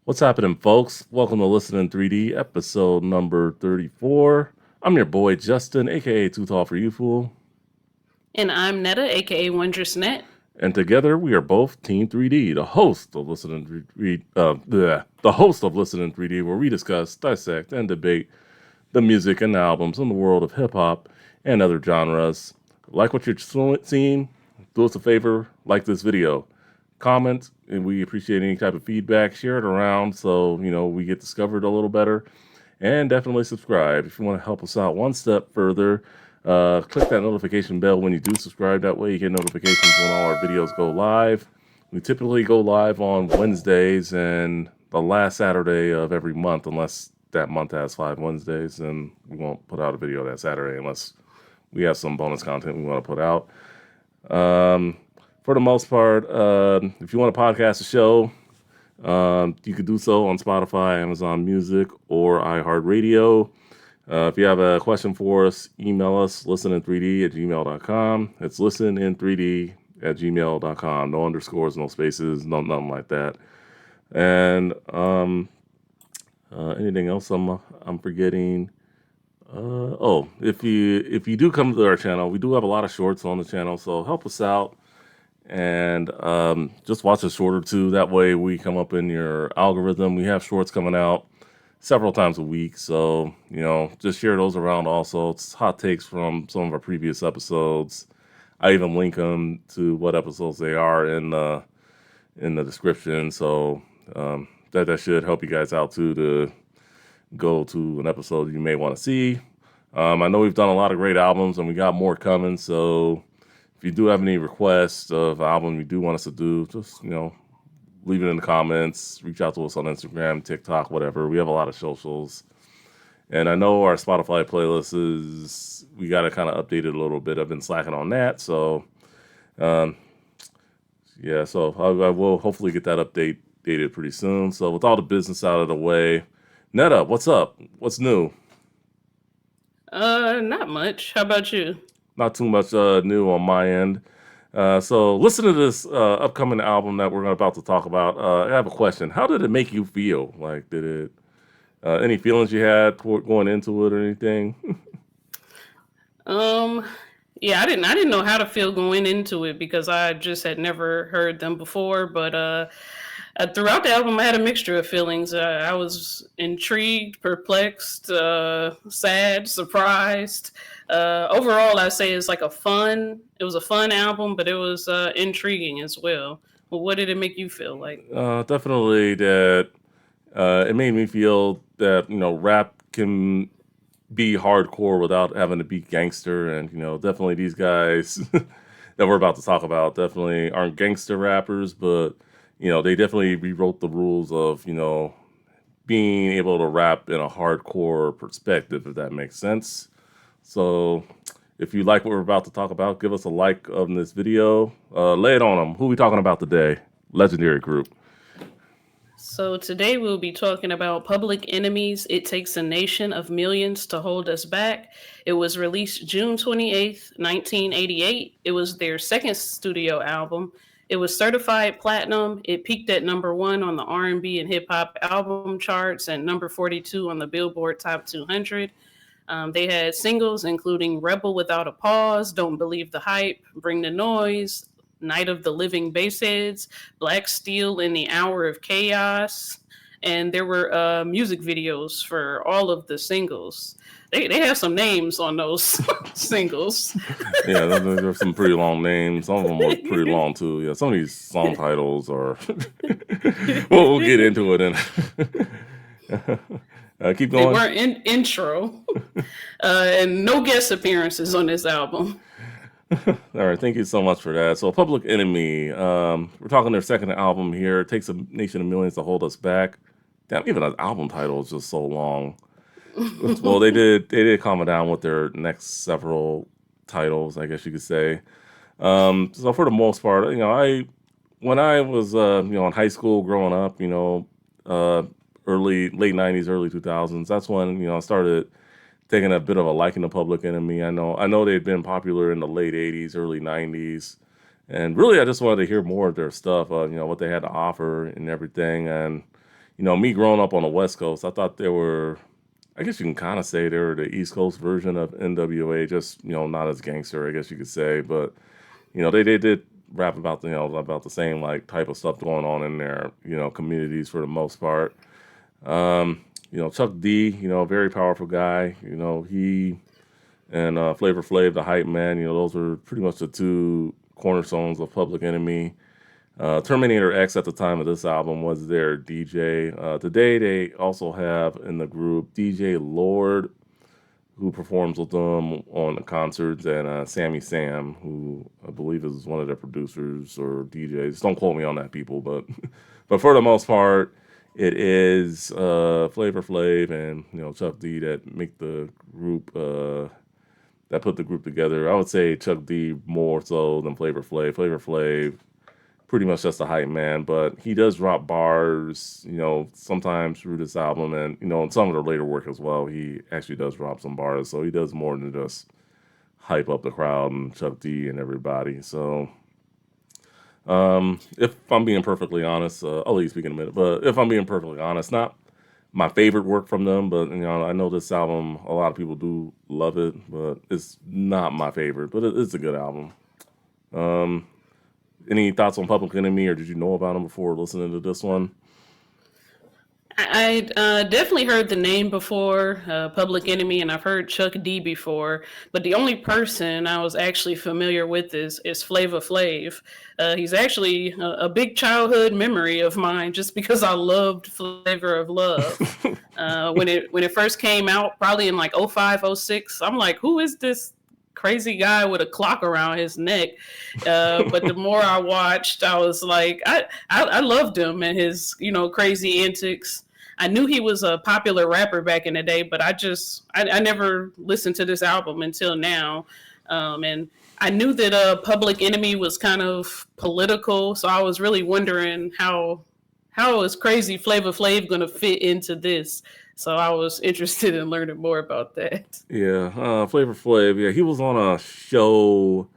What's happening, folks? Welcome to Listen in 3D, episode number 34. I'm your boy Justin, aka Too Tall for You Fool, And I'm Netta, aka Wondrous Net. and together we are both Team 3D, the host of Listen in 3D, the host of Listen in 3D, where we discuss, dissect, and debate the music and albums in the world of hip hop and other genres. Like what you're seeing? Do us a favor, like this video, comment, and we appreciate any type of feedback. Share it around so we get discovered a little better. And definitely subscribe if you want to help us out one step further. Click that notification bell when you do subscribe. That way you get notifications when all our videos go live. We typically go live on Wednesdays and the last Saturday of every month, unless that month has 5 Wednesdays, and we won't put out a video that Saturday unless we have some bonus content we want to put out. For the most part, if you want to podcast the show, you could do so on Spotify, Amazon Music, or iHeartRadio. If you have a question for us, email us listenin3d@gmail.com. It's listenin3d@gmail.com. No underscores, no spaces, nothing like that. And anything else I'm forgetting? If you do come to our channel, we do have a lot of shorts on the channel, so help us out and just watch a short or two. That way we come up in your algorithm. We have shorts coming out several times a week, so just share those around. Also, it's hot takes from some of our previous episodes. I even link them to what episodes they are in the description, so that should help you guys out too, to go to an episode you may want to see. I know we've done a lot of great albums and we got more coming, so if you do have any requests of album you do want us to do, just leave it in the comments. Reach out to us on Instagram, TikTok, whatever. We have a lot of socials, and I know our Spotify playlist we got to kind of update it a little bit. I've been slacking on that, so yeah. So I will hopefully get that updated pretty soon. So with all the business out of the way, Netta, what's up? What's new? Not much. How about you? Not too much new on my end. So listen to this upcoming album that we're about to talk about. I have a question. How did it make you feel? Like, did it any feelings you had going into it or anything? Um, yeah, I didn't know how to feel going into it because I just had never heard them before. But throughout the album, I had a mixture of feelings. I was intrigued, perplexed, sad, surprised. Overall, I say it's like it was a fun album, but it was intriguing as well. Well, what did it make you feel like? Definitely that it made me feel that rap can be hardcore without having to be gangster, and definitely these guys that we're about to talk about definitely aren't gangster rappers, but they definitely rewrote the rules of being able to rap in a hardcore perspective, if that makes sense. So if you like what we're about to talk about, give us a like on this video. Lay it on them. Who we talking about today? Legendary group. So today we'll be talking about Public Enemy's It Takes a Nation of Millions to Hold Us Back. It was released June 28th, 1988. It was their second studio album. It was certified platinum. It peaked at number 1 on the R&B and hip hop album charts and number 42 on the Billboard Top 200. They had singles including Rebel Without a Pause, Don't Believe the Hype, Bring the Noise, Night of the Living Bassheads, Black Steel in the Hour of Chaos, and there were music videos for all of the singles. They have some names on those singles. Yeah, there's some pretty long names. Some of them were pretty long too. Yeah, some of these song titles are. We'll get into it and keep They going. weren't intro, and no guest appearances on this album. All right, thank you so much for that. So, Public Enemy, we're talking their second album here. It takes a nation of millions to hold us back. Damn, even an album title is just so long. Well, they did calm it down with their next several titles, I guess you could say. So for the most part, I when I was in high school growing up, uh, early late '90s, early 2000s, that's when I started taking a bit of a liking to Public Enemy. I know they'd been popular in the late '80s, early '90s, and really I just wanted to hear more of their stuff. What they had to offer and everything, and Me growing up on the West Coast, I thought they were, I guess you can kind of say they were the East Coast version of NWA, just, not as gangster, I guess you could say. But, they did rap about, about the same like type of stuff going on in their, communities for the most part. Chuck D, very powerful guy. He and Flavor Flav, the hype man, those were pretty much the two cornerstones of Public Enemy. Terminator X at the time of this album was their DJ. Today they also have in the group DJ Lord, who performs with them on the concerts, and Sammy Sam, who I believe is one of their producers or DJs. Don't quote me on that, people, but but for the most part, it is Flavor Flav and Chuck D that make the group. That put the group together. I would say Chuck D more so than Flavor Flav. Flavor Flav pretty much just a hype man, but he does drop bars, sometimes through this album and, in some of the later work as well. He actually does drop some bars, so he does more than just hype up the crowd and Chuck D and everybody. So, if I'm being perfectly honest, I'll let you speak in a minute, but if I'm being perfectly honest, not my favorite work from them, but, I know this album, a lot of people do love it, but it's not my favorite, but it's a good album. Um, any thoughts on Public Enemy, or did you know about them before listening to this one? I definitely heard the name before, Public Enemy, and I've heard Chuck D before. But the only person I was actually familiar with is Flava Flav. He's actually a big childhood memory of mine, just because I loved Flavor of Love. When it first came out, probably in like '05, '06, I'm like, who is this crazy guy with a clock around his neck? But the more I watched, I was like, I loved him and his crazy antics. I knew he was a popular rapper back in the day, but I never listened to this album until now. And I knew that Public Enemy was kind of political, so I was really wondering how is Crazy Flavor Flav going to fit into this. So I was interested in learning more about that. Yeah, Flavor Flav. Yeah, he was on a show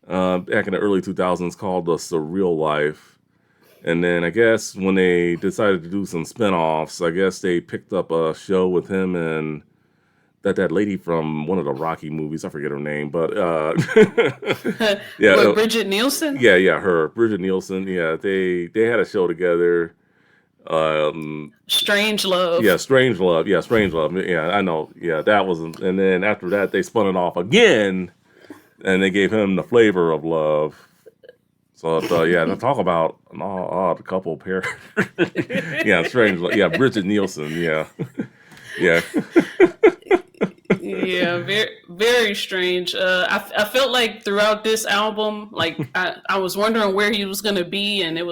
back in the early 2000s called The Surreal Life. And then I guess when they decided to do some spinoffs, I guess they picked up a show with him and that lady from one of the Rocky movies. I forget her name, but yeah, What, Bridget Nielsen? yeah, her Bridget Nielsen. Yeah, they had a show together. Strange Love. Yeah, Strange Love. Yeah, Strange Love. Yeah, I know. Yeah, that was. And then after that, they spun it off again, and they gave him the Flavor of Love. So yeah, to talk about an odd couple pair. Yeah, Strange Love. Yeah, Bridget Nielsen. Yeah, yeah, Yeah, very very strange. I felt like throughout this album, like I was wondering where he was gonna be, and it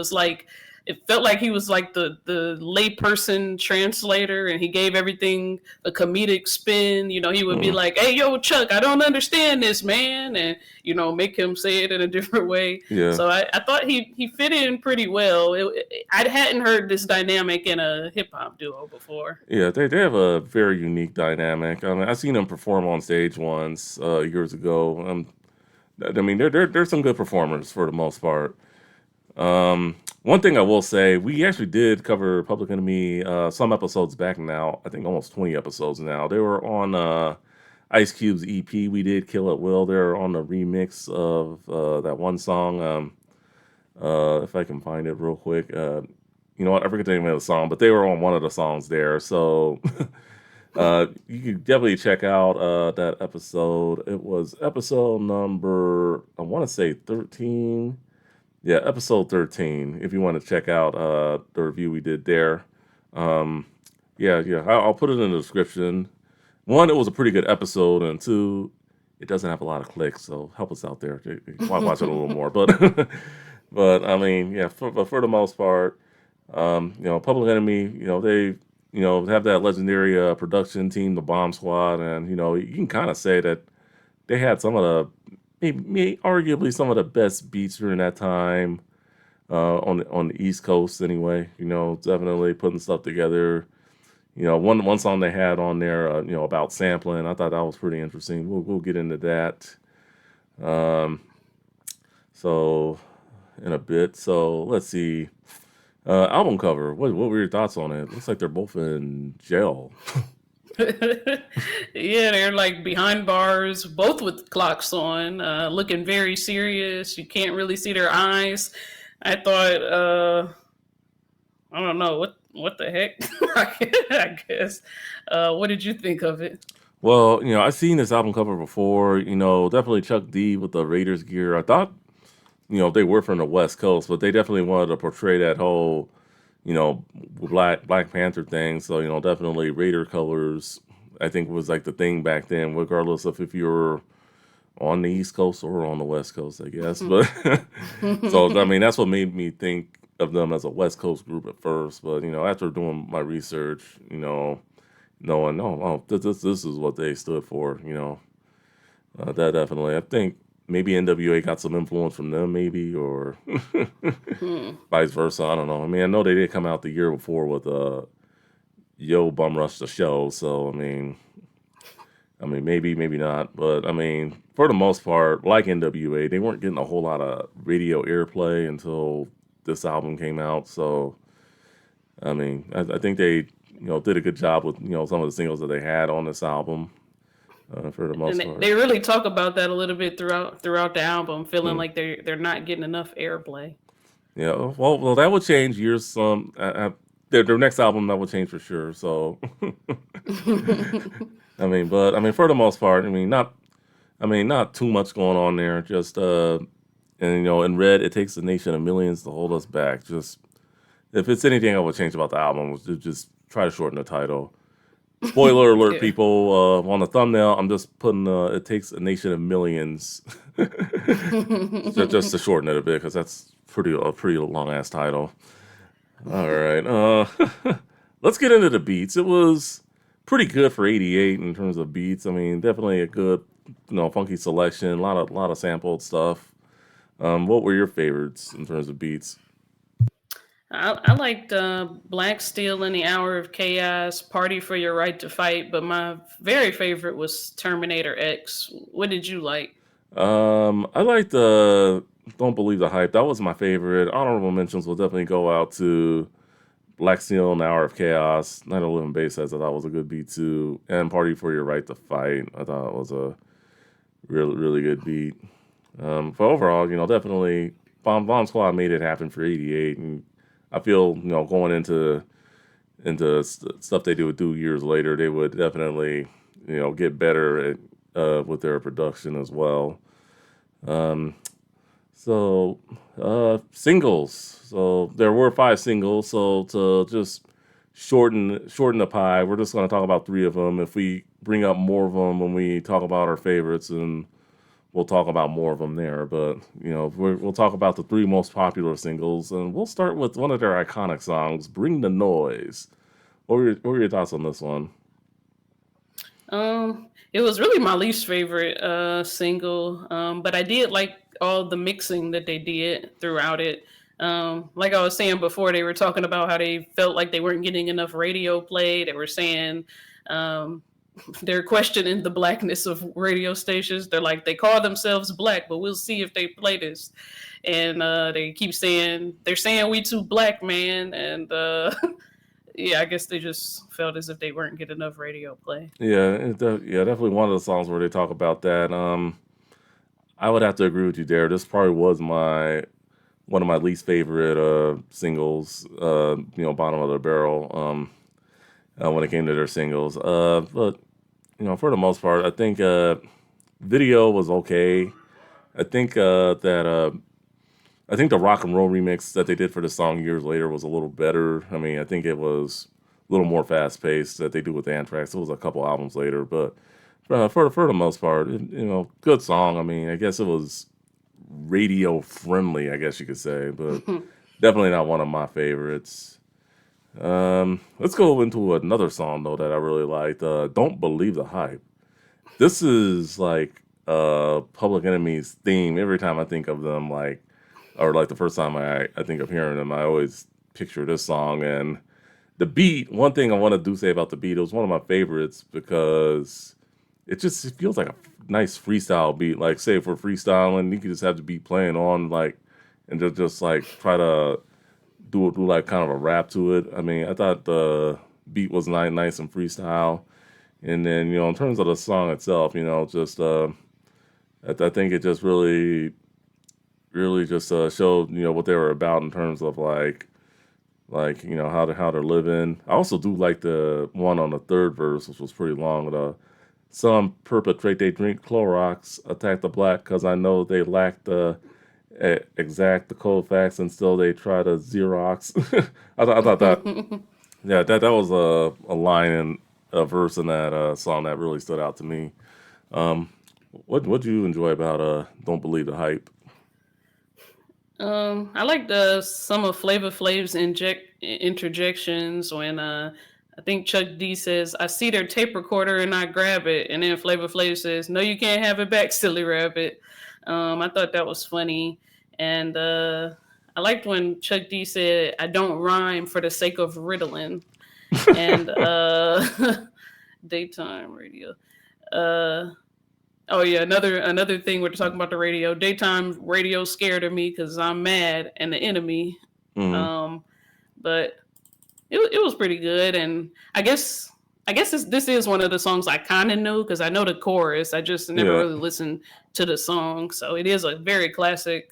felt like he was like the layperson translator, and he gave everything a comedic spin. He would be mm, like, "Hey, yo, Chuck, I don't understand this, man," and make him say it in a different way. yeah, So I thought he fit in pretty well. I hadn't heard this dynamic in a hip hop duo before. yeah. They have a very unique dynamic. I mean, I seen them perform on stage once years ago. I mean, they're some good performers for the most part. One thing I will say, we actually did cover Public Enemy some episodes back now. I think almost 20 episodes now. They were on Ice Cube's EP. We did Kill It Will. They're on the remix of that one song. If I can find it real quick. You know what? I forget the name of the song, but they were on one of the songs there. So you can definitely check out that episode. It was episode number, I want to say 13. Yeah, episode 13. If you want to check out the review we did there. Um, yeah, I'll put it in the description. One, it was a pretty good episode, and two, it doesn't have a lot of clicks, so help us out there. Watch it a little more, but but I mean, yeah, but for the most part, Public Enemy, they have that legendary production team, the Bomb Squad, and you can kind of say that they had some of the arguably some of the best beats during that time on the East Coast anyway. Definitely putting stuff together. One song they had on there, about sampling. I thought that was pretty interesting. We'll get into that. Um, so in a bit. So let's see. Album cover. What were your thoughts on it? Looks like they're both in jail. Yeah, they're like behind bars, both with clocks on, looking very serious. You can't really see their eyes. I thought, I don't know what the heck. I guess. What did you think of it? Well, I've seen this album cover before. Definitely Chuck D with the Raiders gear. I thought, they were from the West Coast, but they definitely wanted to portray that whole, Black Panther thing. So, definitely Raider colors, I think was like the thing back then, regardless of if you were on the East Coast or on the West Coast, I guess. But so, I mean, that's what made me think of them as a West Coast group at first. But, after doing my research, knowing, oh, this is what they stood for, that definitely. I think maybe NWA got some influence from them, maybe, or Hmm. vice versa. I don't know. I mean, I know they did come out the year before with Yo Bum Rush the Show. So I mean, maybe not. But I mean, for the most part, like NWA, they weren't getting a whole lot of radio airplay until this album came out. So I mean, I think they did a good job with some of the singles that they had on this album for the And most they part. really talk about that a little bit throughout the album, feeling Hmm. like they're not getting enough airplay. Yeah, well, that would change years. Their next album that would change for sure. So, but for the most part, not too much going on there. Just and in Red, it takes a nation of millions to hold us back. Just if it's anything I would change about the album, was to just try to shorten the title. Spoiler alert, Yeah. people! On the thumbnail, I'm just putting "It takes a nation of millions," just to shorten it a bit because that's pretty long ass title. All right. Let's get into the beats. It was pretty good for '88 in terms of beats. I mean, definitely a good, funky selection. A lot of sampled stuff. What were your favorites in terms of beats? I liked Black Steel in the Hour of Chaos, Party for Your Right to Fight, but my very favorite was Terminator X. What did you like? I liked the Don't Believe the Hype. That was my favorite. Honorable mentions will definitely go out to Black Steel and Hour of Chaos. Night of Living Bass says I thought was a good beat too. And Party for Your Right to Fight. I thought it was a really, really good beat. For overall, definitely Bomb Squad made it happen for '88, and I feel going into stuff they would do years later, they would definitely get better at with their production as well. Um, so singles. So there were 5 singles. So to just shorten the pie, we're just going to talk about 3 of them. If we bring up more of them when we talk about our favorites, and we'll talk about more of them there. But we'll talk about the 3 most popular singles, and we'll start with one of their iconic songs, "Bring the Noise." What were your thoughts on this one? It was really my least favorite single, but I did like all the mixing that they did throughout it. Like I was saying before, they were talking about how they felt like they weren't getting enough radio play. They were saying um, they're questioning the blackness of radio stations. They're like, they call themselves black, but we'll see if they play this. And they keep saying, they're saying we too black, man. And yeah, I guess they just felt as if they weren't getting enough radio play. Yeah, yeah, definitely one of the songs where they talk about that. I would have to agree with you there. This probably was my one of my least favorite singles. Bottom of the barrel. When it came to their singles. But for the most part, I think video was okay. I think the rock and roll remix that they did for the song years later was a little better. I mean, I think it was a little more fast paced that they do with Anthrax. It was a couple albums later, but for the most part, good song. I mean, I guess it was radio friendly, I guess you could say, but definitely not one of my favorites. Let's go into another song though that I really liked. "Don't Believe the Hype." This is like Public Enemy's theme. Every time I think of them, or like the first time I think of hearing them, I always picture this song. And the beat, one thing I want to do say about the beat, it was one of my favorites because it feels like a nice freestyle beat. Like, say if we're freestyling, you could just have the beat playing on, like, and just like try to do like kind of a rap to it. I mean, I thought the beat was nice and freestyle, and then in terms of the song itself, just I think it just really just showed what they were about in terms of like how they're living. I also do like the one on the third verse, which was pretty long. Some perpetrate they drink Clorox, attack the black because I know they lack the exact the cold facts and still they try to Xerox. I thought that yeah that was a line in a verse in that song that really stood out to me. Um, what do you enjoy about Don't Believe the Hype? I like the some of Flavor Flav's interjections when I think Chuck D says, "I see their tape recorder and I grab it," and then Flavor Flav says, "No, you can't have it back, silly rabbit." I thought that was funny, and I liked when Chuck D said, "I don't rhyme for the sake of riddling," and daytime radio. Uh, Oh yeah, another thing we're talking about the radio. Daytime radio scared of me because I'm mad and the enemy. Mm, Um, but it was pretty good, and I guess this is one of the songs I kind of knew because I know the chorus. I just never yeah. really listened to the song, so it is a very classic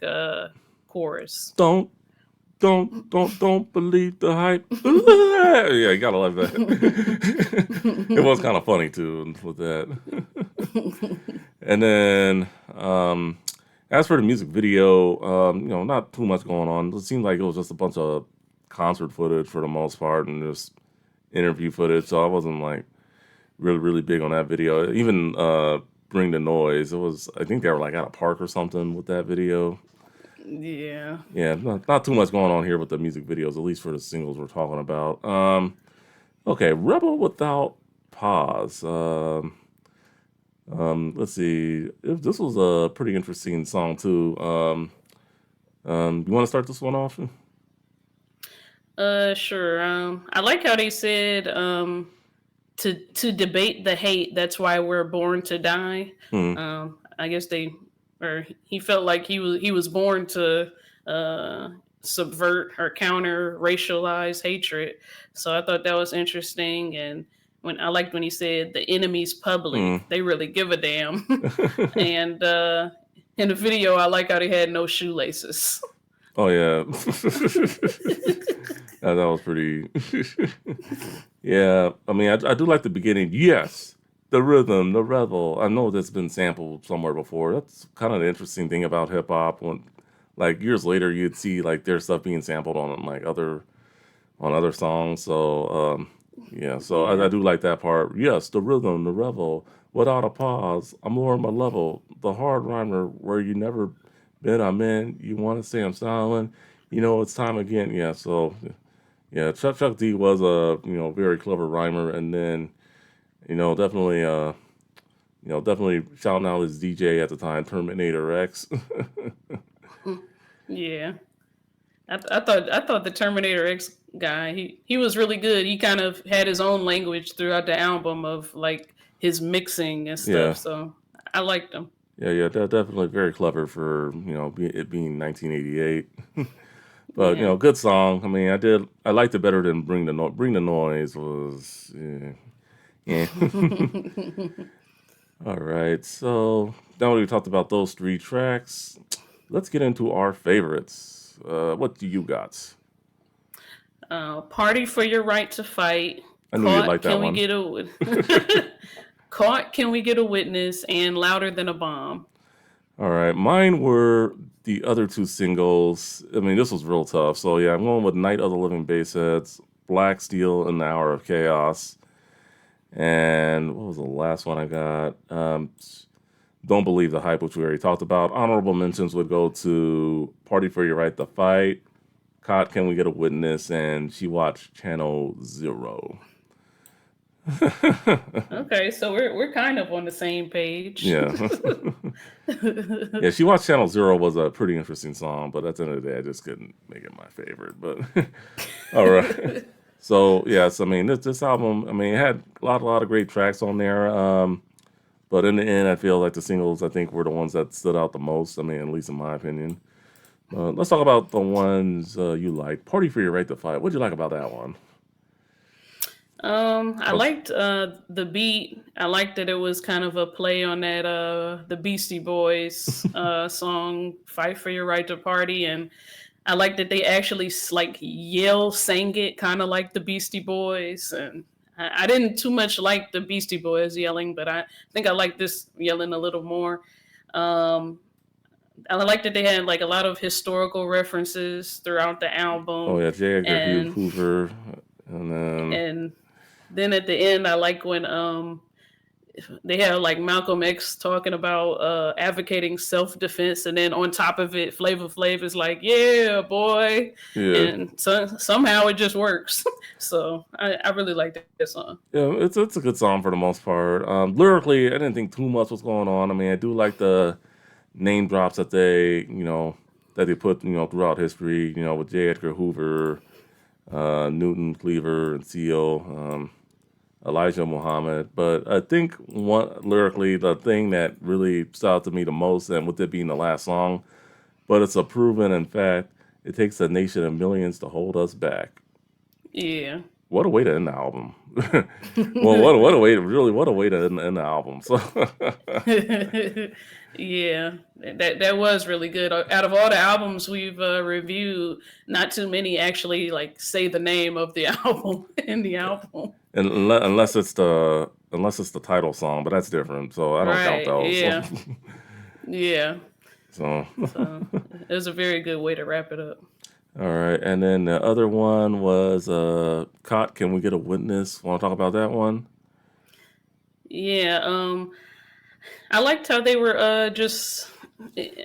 chorus. Don't don't believe the hype. Yeah, you gotta love that. It was kind of funny too with that. And then as for the music video, not too much going on. It seemed like it was just a bunch of concert footage for the most part and just interview footage. So I wasn't like really big on that video. Even Bring the Noise. It was I think they were like at a park or something with that video. Yeah. Yeah, not too much going on here with the music videos, at least for the singles we're talking about. Okay, Rebel Without Pause. Let's see. This was a pretty interesting song too. You want to start this one off? Sure. I like how they said to debate the hate. That's why we're born to die. Hmm. I guess they or he felt like he was born to uh, subvert or counter racialized hatred. So I thought that was interesting. And when I liked when he said the enemy's Hmm. public, they really give a damn. And in the video, I like how they had no shoelaces. Oh yeah. That was pretty. Yeah, I mean, I do like the beginning. Yes, the rhythm, the revel. I know that's been sampled somewhere before. That's kind of the interesting thing about hip hop. When, like years later, you'd see like their stuff being sampled on like other songs. So yeah, so I Yeah. do like that part. Yes, the rhythm, the revel, without a pause. I'm lowering my level. The hard rhymer where you never been. I'm in. You want to say I'm styling. It's time again. Yeah. So yeah, Chuck D was a very clever rhymer, and then definitely definitely shouting out his DJ at the time, Terminator X. Yeah. I thought the Terminator X guy he was really good. He kind of had his own language throughout the album of like his mixing and stuff. Yeah, So I liked him. yeah, definitely very clever for it being 1988. But Yeah. good song. I mean, I liked it better than Bring the Noise was yeah. All right, so now that we talked about those three tracks, let's get into our favorites. What do you got? Party for your right to fight. I knew you'd Caught. like that Can we one. get caught? Can we get a witness? And louder than a bomb. All right, mine were the other two singles. I mean, this was real tough. So yeah, I'm going with Night of the Living Bassheads, Black Steel, and the Hour of Chaos. And what was the last one I got? Don't Believe the Hype, which we already talked about. Honorable mentions would go to Party for Your Right to Fight, Caught Can We Get a Witness, and She Watched Channel Zero. Okay, so we're kind of on the same page. Yeah. Yeah, She Watched Channel Zero was a pretty interesting song, but at the end of the day, I just couldn't make it my favorite. But all right. So yes, I mean this album, I mean it had a lot of great tracks on there. But in the end, I feel like the singles I think were the ones that stood out the most. I mean, at least in my opinion. Let's talk about the ones you like. Party for Your Right to Fight. What'd you like about that one? I Was liked the beat. I liked that it was kind of a play on that the Beastie Boys song "Fight for Your Right to Party," and I liked that they actually like yell sang it, kind of like the Beastie Boys. And I didn't too much like the Beastie Boys yelling, but I think I like this yelling a little more. Um, I like that they had like a lot of historical references throughout the oh album, yeah, J. Edgar and Hoover, and then and then at the end, I like when they have like Malcolm X talking about advocating self defense, and then on top of it, Flavor Flav is like, "Yeah, boy," yeah, and so somehow it just works. So I really like that song. yeah, it's a good song for the most part. Lyrically, I didn't think too much was going on. I mean, I do like the name drops that they put throughout history. With J. Edgar Hoover, Newton Cleaver, and Seal. Elijah Muhammad. But I think one lyrically, the thing that really stood out to me the most, and with it being the last song, but it's a proven in fact, it takes a nation of millions to hold us back. Yeah. What a way to end the album. Well, what a way to really what a way to end the album. So Yeah, that was really good. Out of all the albums we've reviewed, not too many actually like say the name of the album in the album. unless it's the title song, but that's different. So I don't count Right. those. So, Yeah. Yeah. so So it was a very good way to wrap it up. all right, and then the other one was "Caught." Can we get a witness? Want to talk about that one? Yeah. I liked how they were just.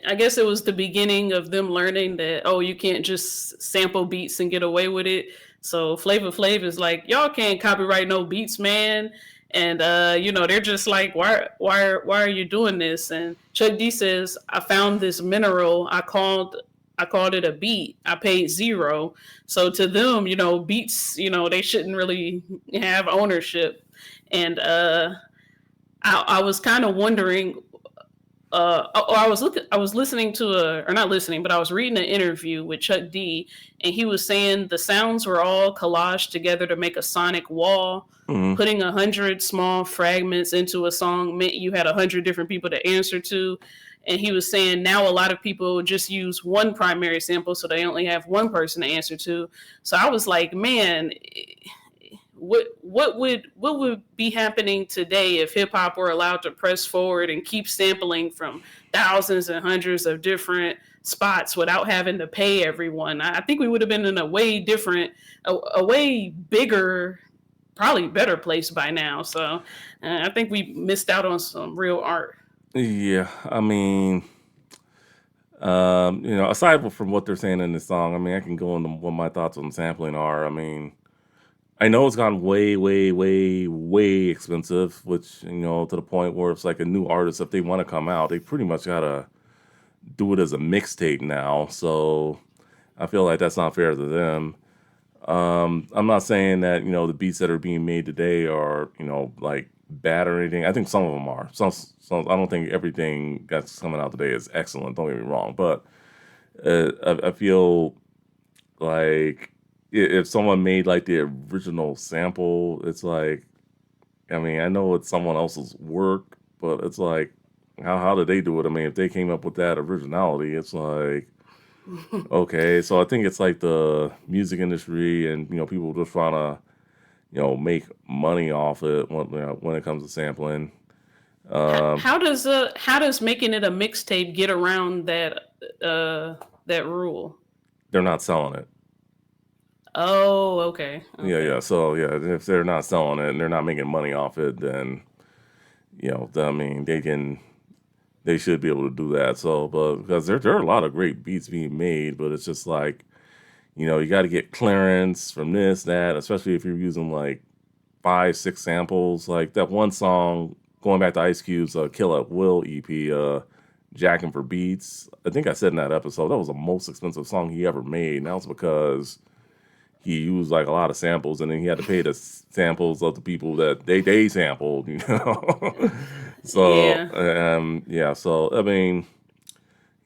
I guess it was the beginning of them learning that you can't just sample beats and get away with it. So Flavor Flav is like, y'all can't copyright no beats, man. And they're just like, why are you doing this? And Chuck D says, I found this mineral. I called it a beat. I paid zero. So to them, beats, they shouldn't really have ownership. And I was kind of wondering. I was listening to or not listening, but I was reading an interview with Chuck D, and he was saying the sounds were all collaged together to make a sonic wall. Hmm. Putting 100 small fragments into a song meant you had 100 different people to answer to. And he was saying now a lot of people just use one primary sample, so they only have one person to answer to. So I was like, man, what would be happening today if hip hop were allowed to press forward and keep sampling from thousands and hundreds of different spots without having to pay everyone? I think we would have been in a way different, a way bigger, probably better place by now. So I think we missed out on some real art. Yeah, I mean, aside from what they're saying in the song, I mean, I can go into what my thoughts on sampling are. I mean, I know it's gone way, way, way, way expensive, which, to the point where it's like a new artist, if they want to come out, they pretty much gotta do it as a mixtape now. So I feel like that's not fair to them. I'm not saying that, the beats that are being made today are, like bad or anything. I think some of them are. Some I don't think everything that's coming out today is excellent. Don't get me wrong, but I feel like if someone made like the original sample, it's like, I mean, I know it's someone else's work, but it's like, how did they do it? I mean, if they came up with that originality, it's like, okay. So I think it's like the music industry and people just trying to make money off it when it comes to sampling. Um, How does making it a mixtape get around that rule? they're not selling it. Oh, okay, Yeah, okay. yeah. So yeah, if they're not selling it and they're not making money off it, then I mean, they should be able to do that. So, but because there are a lot of great beats being made, but it's just like you got to get clearance from this, that, especially if you're using like 5, 6 samples. Like that one song, going back to Ice Cube's "Kill at Will" EP, "Jacking for Beats." I think I said in that episode that was the most expensive song he ever made, and that was because he used like a lot of samples, and then he had to pay the samples of the people that they sampled. So Yeah. yeah. So I mean,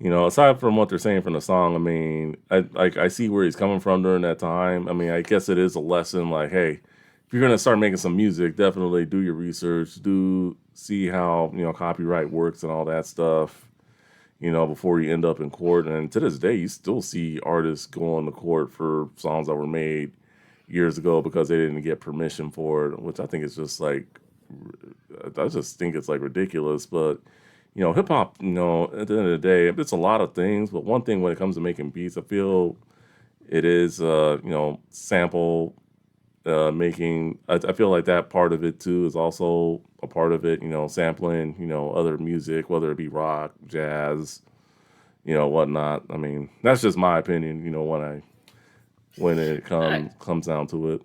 Aside from what they're saying from the song, I mean, I see where he's coming from during that time. I mean, I guess it is a lesson. Like, hey, if you're gonna start making some music, definitely do your research, do see how copyright works and all that stuff. Before you end up in court. And to this day, you still see artists going to court for songs that were made years ago because they didn't get permission for it, which I think is just like, I just think it's like ridiculous. But hip hop, at the end of the day, it's a lot of things. But one thing when it comes to making beats, I feel it is, sample making. I feel like that part of it too is also a part of it. Sampling, other music, whether it be rock, jazz, whatnot. I mean, that's just my opinion. When it I, comes down to it.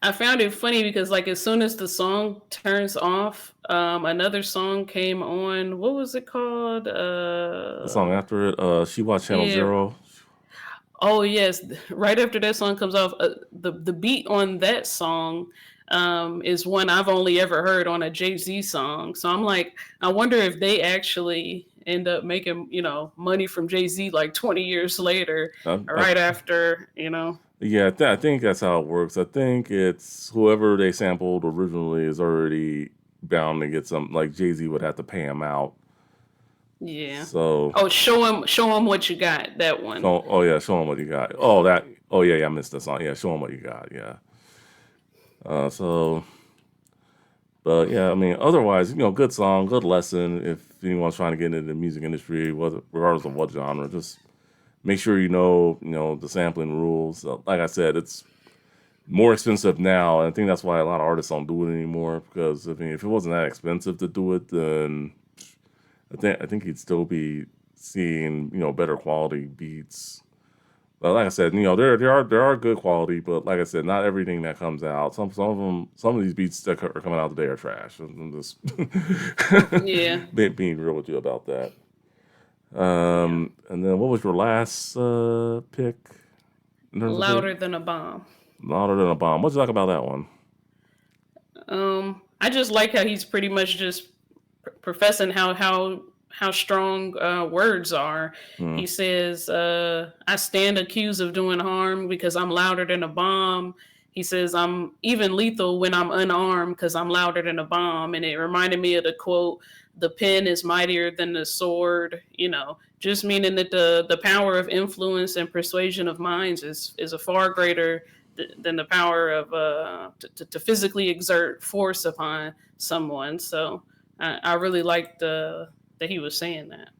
I found it funny because like as soon as the song turns off, another song came on. What was it called? The song after it, She Watched Channel Yeah. Zero. Oh yes. Right after that song comes off, the beat on that song is one I've only ever heard on a Jay Z song. So I'm like, I wonder if they actually end up making money from Jay Z like 20 years later, I, right after yeah, I think that's how it works. I think it's whoever they sampled originally is already bound to get some. Like Jay Z would have to pay him out. Yeah. So, Oh, show him what you got. That one. oh yeah, show him what you got. Oh that. Oh yeah, yeah, I missed that song. Yeah, show him what you got. Yeah. So, but yeah, I mean, otherwise, good song, good lesson. If anyone's trying to get into the music industry, whether regardless of what genre, just make sure the sampling rules. Like I said, it's more expensive now, and I think that's why a lot of artists don't do it anymore. Because I mean, if it wasn't that expensive to do it, then I think you'd still be seeing better quality beats. But like I said, there are good quality, but like I said, not everything that comes out. Some of these beats that are coming out today are trash. I'm just Yeah. being real with you about that. Yeah. And then what was your last pick in terms of pick? Louder than a bomb. Louder than a bomb. What would you like about that one? I just like how he's pretty much just professing how strong words are. Hmm. He says, "I stand accused of doing harm because I'm louder than a bomb." He says, "I'm even lethal when I'm unarmed because I'm louder than a bomb." And it reminded me of the quote, "The pen is mightier than the sword." Just meaning that the power of influence and persuasion of minds is a far greater than the power of to physically exert force upon someone. So I really liked that he was saying that.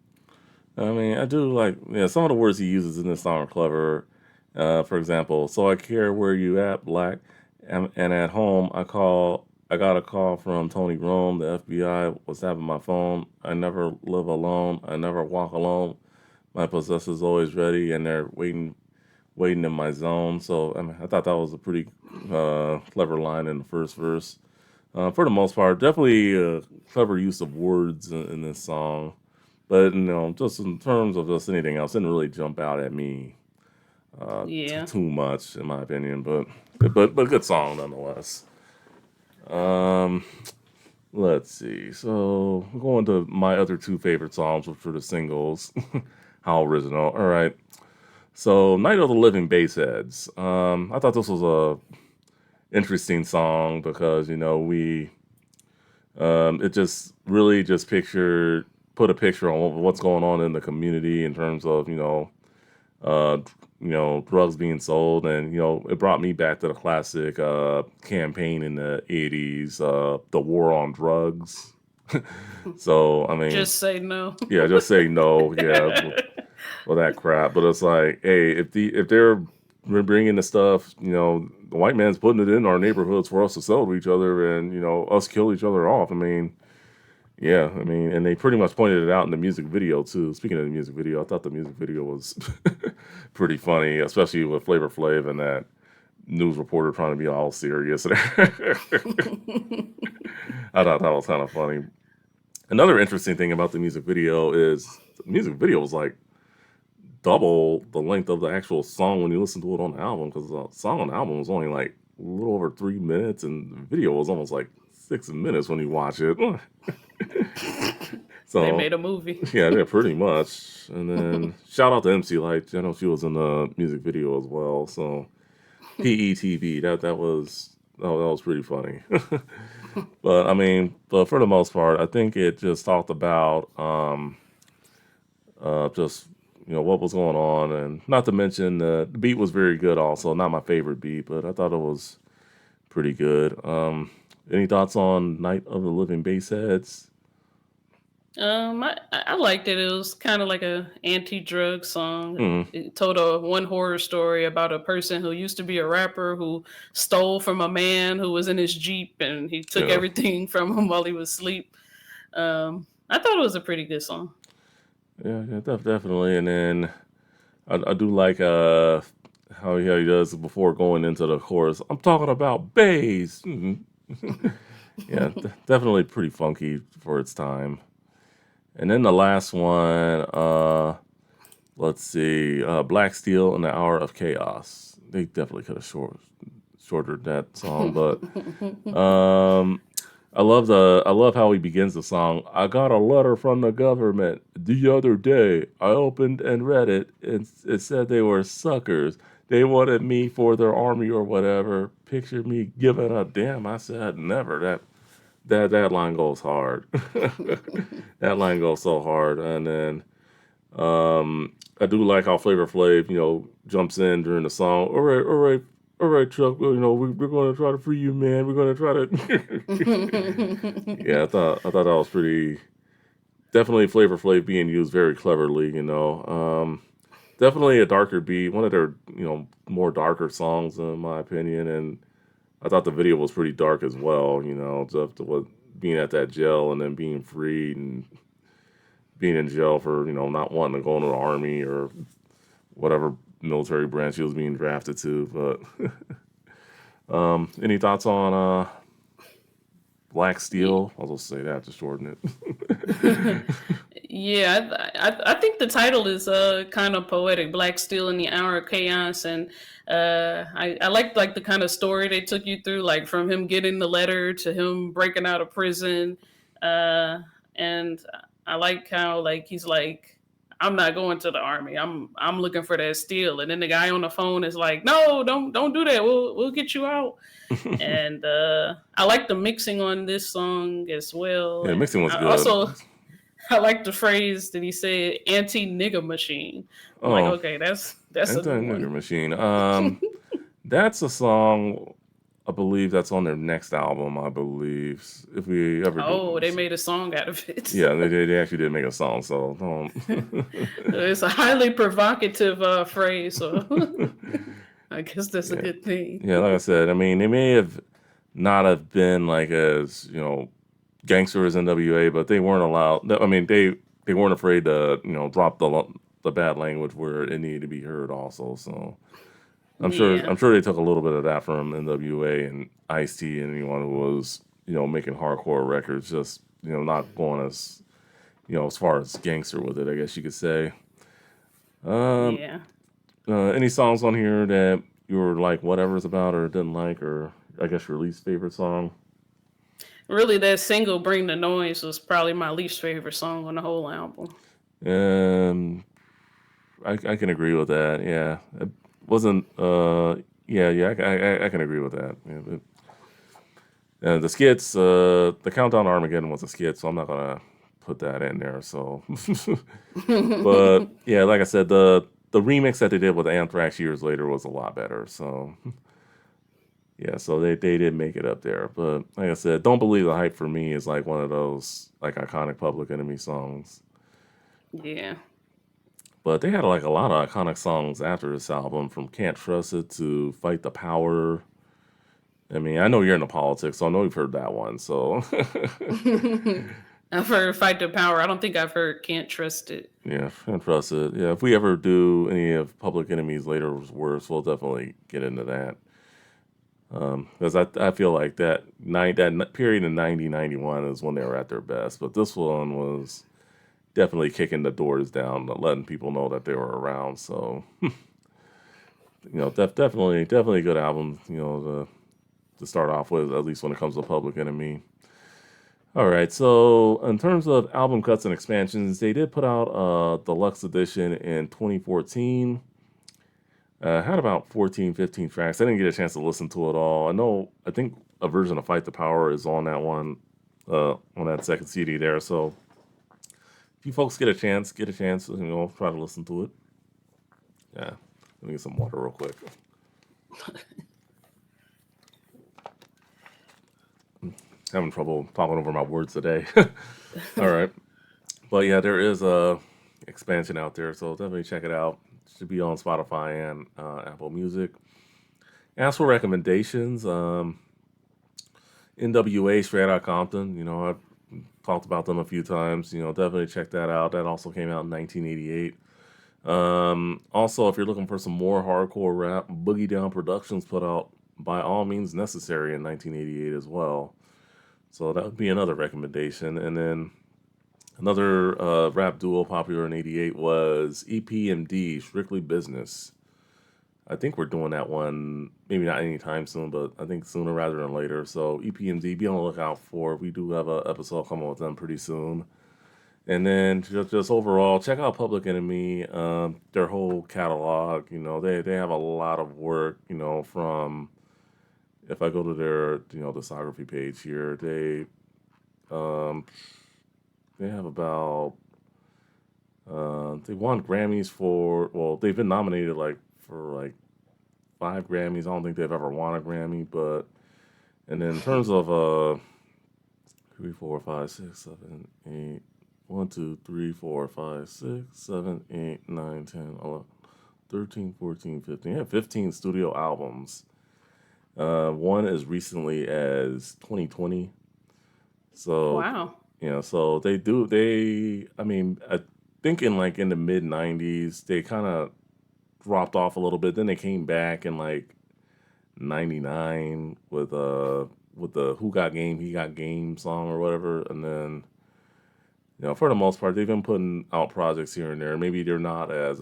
I mean, I do like, yeah, some of the words he uses in this song are clever. For example, so I care where you at, black, and at home I got a call from Tony Rome. The FBI was having my phone. I never live alone. I never walk alone. My possessor's always ready, and they're waiting in my zone. So I mean, I thought that was a pretty clever line in the first verse. For the most part, definitely a clever use of words in this song. But just in terms of just anything else, didn't really jump out at me Yeah. too much, in my opinion. But good song nonetheless. Um, let's see. So we're going to my other two favorite songs, which were the singles. How original! All right. So Night of the Living Bassheads. I thought this was a interesting song because we it just really just put a picture on what's going on in the community in terms of uh, drugs being sold, and it brought me back to the classic campaign in the '80s, the war on drugs. So I mean, Just say no. yeah, just say no, yeah, for that crap. But it's like, hey, if they're bringing the stuff, the white man's putting it in our neighborhoods for us to sell to each other, and us kill each other off. I mean, yeah, I mean, and they pretty much pointed it out in the music video too. Speaking of the music video, I thought the music video was pretty funny, especially with Flavor Flav and that news reporter trying to be all serious. I thought that was kind of funny. Another interesting thing about the music video is the music video was like double the length of the actual song when you listen to it on the album, because the song on the album was only like a little over 3 minutes, and the video was almost like 6 minutes when you watch it. They So made a movie. yeah, yeah, pretty much. And then shout out to MC Light. I know she was in the music video as well. So PETV, that was pretty funny. But I mean, but for the most part, I think it just talked about just what was going on, and not to mention the beat was very good. Also, not my favorite beat, but I thought it was pretty good. Any thoughts on Night of the Living Bassheads? I liked it. It was kind of like a anti-drug song. Mm, It told a one horror story about a person who used to be a rapper who stole from a man who was in his Jeep and he took yeah, everything from him while he was asleep. I thought it was a pretty good song. yeah, definitely. And then I do like how he does before going into the chorus. I'm talking about bass. Yeah, definitely pretty funky for its time. And then the last one, let's see, Black Steel and the Hour of Chaos. They definitely could have shortened that song, but um, I love how he begins the song. I got a letter from the government the other day. I opened and read it, and it said they were suckers. They wanted me for their army or whatever. Picture me giving a damn. I said never. That line goes hard. That line goes so hard, and then I do like how Flavor Flav, jumps in during the song. All right, Chuck. Well, we're going to try to free you, man. We're going to try to. Yeah, I thought that was pretty. Definitely Flavor Flav being used very cleverly. Definitely a darker beat. One of their more darker songs in my opinion, and I thought the video was pretty dark as well. Just what being at that jail and then being freed and being in jail for not wanting to go into the army or whatever military branch he was being drafted to. But any thoughts on Black Steel? I'll just say that to shorten it. Yeah, I think the title is kind of poetic. Black Steel in the Hour of Chaos, and I like the kind of story they took you through, like from him getting the letter to him breaking out of prison, uh, and I like how like he's like, I'm not going to the army. I'm looking for that steel, and then the guy on the phone is like, no, don't do that. We'll get you out. And I like the mixing on this song as well, Yeah, the and mixing was I good. also I like the phrase that he said, "anti nigga machine." I'm like, Oh, okay, that's a Anti new Nigger one. Machine. That's a song I believe that's on their next album. I believe if we ever do. Oh, they made a song out of it. Yeah, they actually did make a song. So It's a highly provocative phrase, so I guess that's a yeah, good thing. yeah. Like I said, I mean, they may have not have been like as gangster as NWA, but they weren't allowed. I mean, they weren't afraid to drop the bad language where it needed to be heard. Also, so Yeah, I'm sure they took a little bit of that from NWA and Ice T and anyone who was making hardcore records, just not going as far as gangster with it. I guess you could say. Um, yeah. any songs on here that you were like whatever's about or didn't like, or I guess your least favorite song? Really, that single "Bring the Noise" was probably my least favorite song on the whole album. Um, I can agree with that. Yeah, it wasn't. Yeah, I can agree with that. Yeah, and the skits, the Countdown to Armageddon was a skit, so I'm not gonna put that in there. So, but yeah, like I said, the remix that they did with Anthrax years later was a lot better. So yeah, so they did make it up there. But like I said, "Don't Believe the Hype" for me is like one of those like iconic Public Enemy songs. Yeah. But they had like a lot of iconic songs after this album, from "Can't Trust It" to "Fight the Power." I mean, I know you're into politics, so I know you've heard that one. So I've heard "Fight the Power." I don't think I've heard "Can't Trust It." yeah, "Can't Trust It." Yeah, if we ever do any of Public Enemy's later works, we'll definitely get into that. Because I feel like that period in 90 91 is when they were at their best. But this one was definitely kicking the doors down, letting people know that they were around. So definitely a good album. To start off with, at least when it comes to Public Enemy. All right. So in terms of album cuts and expansions, they did put out a deluxe edition in 2014. Had about 14, 15 tracks. I didn't get a chance to listen to it all. I think a version of Fight the Power is on that one, on that second CD there. So if you folks get a chance, try to listen to it. Yeah. Let me get some water real quick. Having trouble talking over my words today. All right. But yeah, there is a expansion out there, so definitely check it out. It should be on Spotify and Apple Music. As for recommendations, NWA Straight Outta Compton, I've talked about them a few times. Definitely check that out. That also came out in 1988. Also, if you're looking for some more hardcore rap, Boogie Down Productions put out By All Means Necessary in 1988 as well. So that would be another recommendation. And then another rap duo popular in '88 was EPMD, Strictly Business. I think we're doing that one, maybe not anytime soon, but I think sooner rather than later. So EPMD, be on the lookout for. We do have an episode coming with them pretty soon. And then just overall, check out Public Enemy, their whole catalog. They have a lot of work. From if I go to their discography page here, um, they have about they won Grammys for, well, they've been nominated for 5 Grammys. I don't think they've ever won a Grammy, but and then in terms of 3, 4, 5, 6, 7, 8, 1, 2, 3, 4, 5, 6, 7, 8, 9, 10, 11, 13, 14, 15. They have 15 studio albums. One as recently as 2020. So Wow. so I mean, I think in the mid 90s they kind of dropped off a little bit. Then they came back in 99 with the Who Got Game, He Got Game song or whatever. And then for the most part they've been putting out projects here and there. Maybe they're not as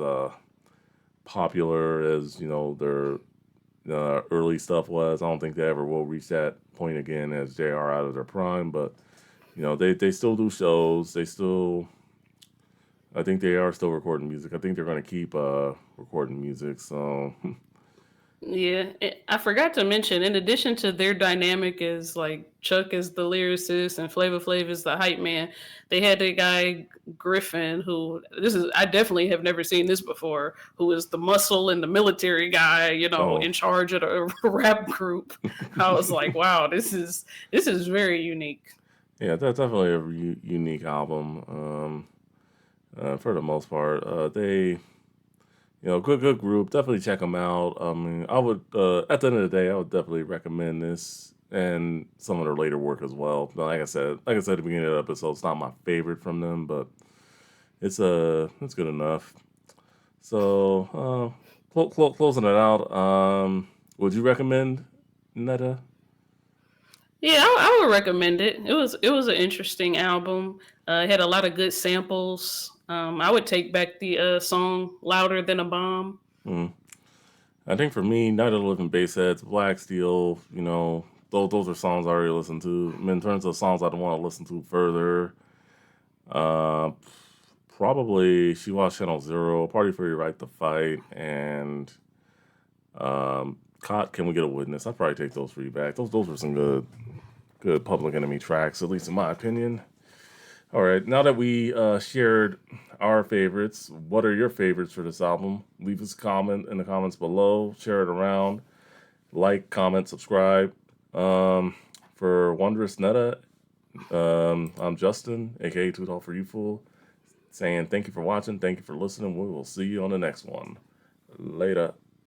popular as their early stuff was. I don't think they ever will reach that point again as they are out of their prime, but they still do shows. I think they are still recording music. I think they're going to keep recording music. So Yeah, I forgot to mention, in addition to their dynamic as like Chuck is the lyricist and Flavor Flav is the hype man, they had a guy Griffin who I definitely have never seen this before, who is the muscle and the military guy, oh in charge of the rap group. I was like, wow, this is very unique. yeah, that's definitely a unique album. For the most part, they good group. Definitely check them out. I mean, I would at the end of the day, I would definitely recommend this and some of their later work as well. But like I said at the beginning of the episode, it's not my favorite from them, but it's good enough. So closing it out, would you recommend Netta? Yeah, I would recommend it. It was an interesting album. It had a lot of good samples. I would take back the song "Louder Than a Bomb." Hmm. I think for me, Night of the Living Bassheads, Black Steel, those are songs I already listened to. I mean, in terms of songs I'd want to listen to further, uh, probably She Watched Channel Zero, Party for Your Right to Fight, and Caught Can We Get a Witness? I'd probably take those 3 back. Those were some good Public Enemy tracks, at least in my opinion. All right, now that we shared our favorites, what are your favorites for this album? Leave us a comment in the comments below. Share it around. Like, comment, subscribe. For Wondrous Netta, I'm Justin, aka Too Tall for You Fool, saying thank you for watching, thank you for listening. We will see you on the next one. Later.